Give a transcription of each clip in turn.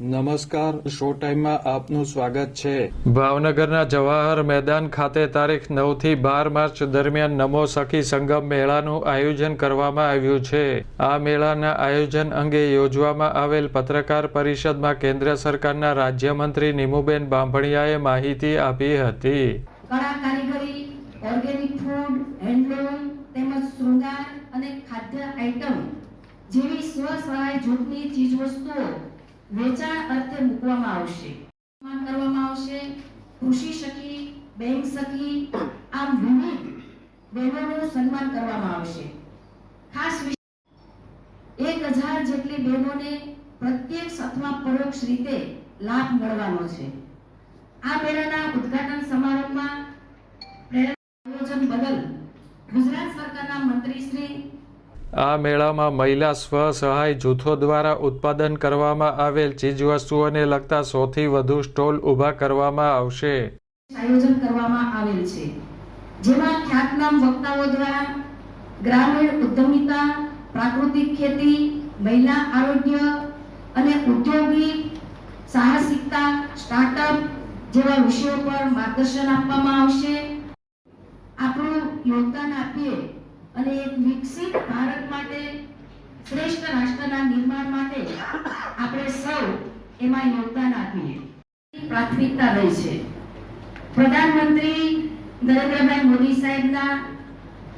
નમસ્કાર, શો ટાઈમમાં આપનું સ્વાગત છે। ભાવનગરના જવાહર મેદાન ખાતે તારીખ 9 થી 12 માર્ચ દરમિયાન નમો સખી સંગમ મેળાનું આયોજન કરવામાં આવ્યું છે। આ મેળાના આયોજન અંગે યોજવામાં આવેલ પત્રકાર પરિષદમાં કેન્દ્ર સરકારના રાજ્યમંત્રી નીમુબેન બાંભણિયાએ માહિતી આપી હતી। કળા કારીગરી, ઓર્ગેનિક ફૂડ, હેન્ડલૂમ તેમજ શૃંગાર અને ખાદ્ય આઇટમ જેવી સ્વ-સહાય જૂથની ચીજવસ્તુઓ વેચાણ અર્થે મૂકવામાં આવશે। કરવામાં આવશે કૃષિ સખી, બેંક સખી, આમ વિવિધ બહેનોનું સન્માન કરવામાં આવશે। ખાસ 1000 જેટલી બહેનોને પ્રત્યક્ષ અથવા પરોક્ષ રીતે લાભ મળવાનો છે। આ મેળાના ઉદ્ઘાટન સમારોહમાં આયોજન બદલ ગુજરાત સરકારના મંત્રી શ્રી આ મેળામાં મહિલા સ્વ-સહાય જૂથો દ્વારા ઉત્પાદન કરવામાં આવેલ ચીજવસ્તુઓને લગતા 100 થી વધુ સ્ટોલ ઊભા કરવામાં આવશે। આયોજન કરવામાં આવેલ છે, જેમાં ખ્યાતનામ વક્તાઓ દ્વારા ગ્રામીણ ઉદ્યમિતા, પ્રાકૃતિક ખેતી, મહિલા આરોગ્ય અને ઔદ્યોગિક સાહસિકતા, સ્ટાર્ટઅપ જેવા વિષયો પર માર્ગદર્શન આપવામાં આવશે। આપણું યોગદાન આપીએ અને એક વિકસિત ભારત માટે, શ્રેષ્ઠ રાષ્ટ્રના નિર્માણ માટે આપણે સૌ એમાં યોગદાન આપીએ। પ્રાથમિકતા રહી છે। પ્રધાનમંત્રી નરેન્દ્રભાઈ મોદી સાહેબના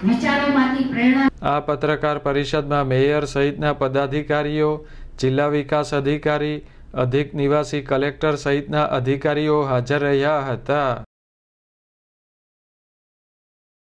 વિચારોમાંથી પ્રેરણા। આ પત્રકાર પરિષદમાં મેયર સહિતના પદાધિકારીઓ, જિલ્લા વિકાસ અધિકારી, અધિક નિવાસી કલેક્ટર સહિતના અધિકારીઓ હાજર રહ્યા હતા।